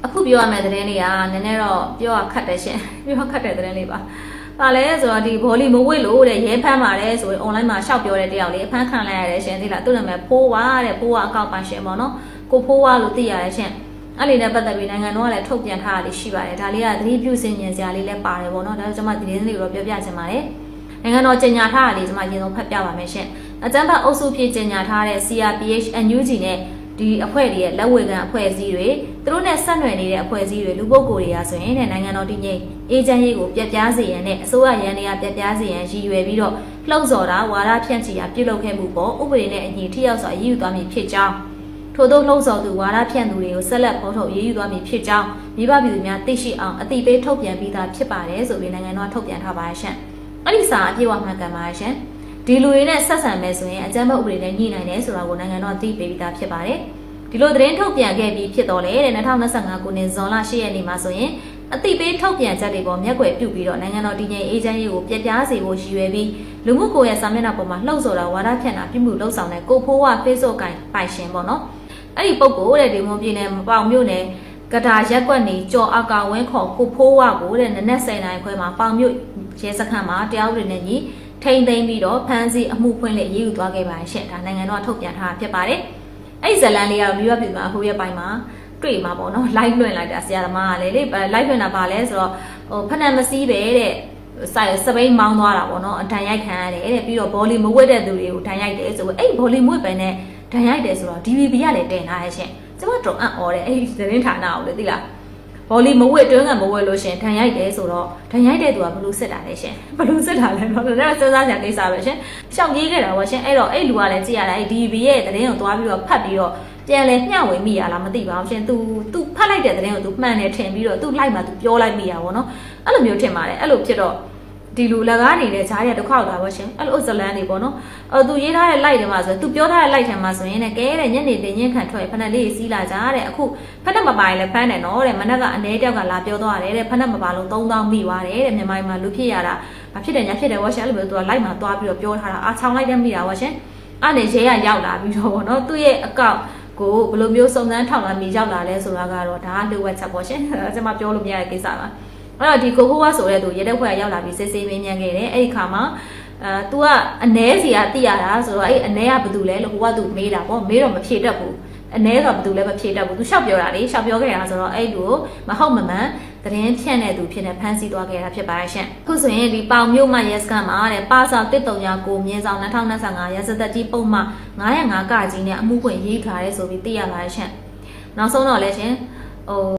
အခုပြောရမယ့်သတင်းလေးကနည်းနည်းတော့ပြောရခက်တယ်ရှင်ပြောခက်တဲ့သတင်းလေးပါ။ဘာလဲဆိုတော့ဒီဘောလီမဝစ်လို့တဲ့ရဲဖမ်းပါတယ်ဆိုရင် online မှာရှောက်ပြောတဲ့တယောက်လေးအဖမ်းခံလိုက်ရတယ်ရှင်သိလားသူ့နာမည်ဖိုးဝါတဲ့ဖိုးဝါအကောက်ပိုင်ရှင်ပေါ့နော်ကိုဖိုးဝါလို့သိရတယ်ရှင်အဲ့ဒီနဲ့ပတ်သက်ပြီးနိုင်ငံတော်ကလည်းထုတ်ပြန်ထားတာလေးရှိပါတယ်ဒါလေးကသတိပြုစင်ញင်စရာလေးလည်းပါတယ်ပေါ့နော်ဒါကြောင့်ကျွန်မဒီသတင်းလေးကိုပြောပြချင်ပါတယ်နိုင်ငံတော်ကြေညာထားတာလေးကျွန်မရင်ဆုံးဖတ်ပြပါမယ်ရှင်အကြမ်းဖက်အုပ်စုဖြစ်ကြေညာထားတဲ့ CRPH NUG နဲ့ဒီအဖွဲ့တွေရဲ့လက်ဝဲကန်အဖွဲ့အစည်းတွေသူတို့နဲ့ဆက်နွယ်နေတဲ့အဖွဲ့အစည်းတွေလူပုဂ္ဂိုလ်တွေကဆိုရင်နိုင်ငံတော်တည်ငြိမ်အေဂျင့်ရေးကိုပြတ်ပြားစေရန်နဲ့အစိုးရရန်တွေကပြတ်ပြားစေရန်ရည်ရွယ်ပြီးတော့လှုပ်ဆော်တာဝါဒဖြန့်ချီတာပြုလုပ်ခဲ့မှုပေါ်ဥပဒေနဲ့အညီထိရောက်စွာရည်ယူသွားမည်ဖြစ်ကြောင်းထို့သောလှုပ်ဆော်သူဝါဒဖြန့်သူတွေကိုဆက်လက်ဖော်ထုတ်ရည်ယူသွားမည်ဖြစ်ကြောင်းမိဘပြည်သူများသိရှိအောင်အသိပေးထုတ်ပြန်ပြီးသားဖြစ်ပါတယ်ဆိုပြီးနိုင်ငံတော်ထုတ်ပြန်ထားပါရှင့်အဲ့ဒီစာအပြည့်အဝမှန်ကန်ပါရှင့်ဒီလူတွေနဲ့ဆက်ဆံမယ်ဆိုရင်အကြမ်းဖက်ဥပဒေနဲ့ညှိနိုင်တယ်ဆိုတာကိုနိုင်ငံတော်သိပေးပြီးသားဖြစ်ပါတယ်ဒီလိုသတင်းထုတ်ပြန်ခဲ့ပြီးဖြစ်တော်လေတဲ့2025ခုနှစ်ဇွန်လ10ရက်နေ့မှာဆိုရင်အသိပေးထုတ်ပြန်ချက်တွေပေါ်မျက်ကွယ်ပြုပြီးတော့နိုင်ငံတော်တည်ငြိမ်အေဂျင့်ရေးကိုပြပြားစေဖို့ရည်ရွယ်ပြီးလူမှုကွန်ရက်စာမျက်နှာပေါ်မှာလှုပ်ဆော်တာဝါဒဖြန့်တာပြုမှုလှုပ်ဆောင်တဲ့ကိုဖိုးဝ Facebook ကိုင်ပိုင်ရှင်ပေါ့နော်အဲ့ဒီပုံကိုတဲ့ဒီမွန်ပြည်နယ်ပေါင်မြို့နယ်ကတာရက်ကွက်နေကြော်အကာဝင်းခေါ်ကိုဖိုးဝကိုတဲ့နနက်10:00 နာရီခွဲမှာပေါင်မြို့ရဲစခန်းမှာတရားဥပဒေနဲ့ညီထိန်းသိမ်းပြီးတော့ဖမ်းဆီးအမှုဖွင့်လှစ်ရေးယူသွားခဲ့ပါရှင့်ဒါနိုင်ငံတော်ထုတ်ပြန်ထားဖြစ်ပါတယ်အဲ့ဇလန်လေးကတော့မိဘပြည်မှာဟိုရက်ပိုင်းမှာတွေ့မှာပေါ့နော် live လွှင့်လိုက်တာဆရာသမားကလေ live လွှင့်တာပါလဲဆိုတော့ဟိုဖက်နက်မစည်းပဲတဲ့စပိန်မောင်းသွားတာပေါ့နော်အတန်ရိုက်ခံရတယ်တဲ့ပြီးတော့ဘောလီမဝတ်တဲ့သူတွေကိုတန်ရိုက်တယ်ဆိုတော့အဲ့ဘောလီမဝတ်ပဲနဲ့တန်ရိုက်တယ်ဆိုတော့ DVB ကလည်းတင်ထားရဲ့ရှင်ကျွန်မတော့အံ့ဩတယ်အဲ့ဒီသတင်းဌာနကိုလေသိလားဘောလီမဝတ်တွင်းကမဝတ်လို့ရှင်တန်ရိုက်တယ်ဆိုတော့တန်ရိုက်တဲ့သူကဘလို့စစ်တာလဲရှင်ဘလို့စစ်တာလဲတော့ဒါကစဉ်းစားကြကိစ္စပဲရှင်ရှောက်ကြီးခဲ့တာပေါ့ရှင်အဲ့တော့အဲ့လူကလည်းကြည့်ရတာအဲ့ DVB ရဲ့သတင်းကိုသွားပြီးတော့ဖတ်ပြီးတော့ပြန်လဲမျှဝေမိရလားမသိပါဘူးရှင် तू ဖတ်လိုက်တဲ့သတင်းကို तू မှန်တယ်ထင်ပြီးတော့ तू လိုက်မှ तू ပြောလိုက်မိရပါဘောနော်အဲ့လိုမျိုးထင်ပါတယ်အဲ့လိုဖြစ်တော့ဒီလူလက်ကားနေတဲ့ဈားရဒုက္ခရောက်တာပါရှင်အဲ့လိုဇလန်းနေပေါ့နော်သူရေးထားတဲ့ light တွေမှာဆို तू ပြောထားတဲ့ light ထဲမှာဆိုရင်လည်းကဲတဲ့ညနေတင်ညင်းခံထွက်ဖက်နဲ့လေးစီးလာကြတဲ့အခုဖက်နဲ့မပါရင်လည်းဖမ်းတယ်နော်တဲ့မနက်ကအနဲတောက်ကလာပြောသွားတယ်တဲ့ဖက်နဲ့မပါလို့3000မိသွားတယ်တဲ့မြန်မာပြည်မှာလူဖြစ်ရတာဘာဖြစ်တယ်ညာဖြစ်တယ်ဝါရှင်အဲ့လိုမျိုး तू က light မှာသွားပြီးတော့ပြောထားတာအားချောင်းလိုက်တဲ့မိတာဝါရှင်အဲ့နေရဲရရောက်လာပြီးတော့ပေါ့နော်သူ့ရဲ့အကောင့်ကိုဘယ်လိုမျိုးစုံစမ်းထောက်လာမိရောက်လာလဲဆိုတာကတော့ဒါကလိုဝက်ချက်ပေါ့ရှင်ကျွန်မပြောလို့မရတဲ့ကိစ္စပါအဲ့တော့ဒီကိုဖိုးဝါဆိုတဲ့သူရဲတဲ့ဖွဲ့ရောက်လာပြီးစစ်ဆေးမင်းမြန်ခဲ့တယ်အဲ့ဒီခါမှာतू ကအနဲစီကသိရတာဆိုတော့အဲ့အနဲကဘာတူလဲလို့ဟိုကသူမေးတာပေါ့မေးတော့မဖြေတတ်ဘူးအနဲဆိုဘာတူလဲမဖြေတတ်ဘူး तू ရှောက်ပြောတာလေရှောက်ပြောခဲ့တာဆိုတော့အဲ့လူမဟုတ်မမှန်သတင်းဖြန့်တဲ့သူဖြစ်နေဖမ်းဆီးသွားခဲ့တာဖြစ်ပါရဲ့ရှင်အခုဆိုရင်ဒီပေါင်မြို့မှာရဲစခန်းမှာတဲ့ပါစာ139မြင်းဆောင်2025ရဲစသက်ကြီးပုံမှ905ကကြီးနဲ့အမှုဖွင့်ရေးထားရဲဆိုပြီးသိရပါရဲ့ရှင်နောက်ဆုံးတော့လဲရှင်ဟို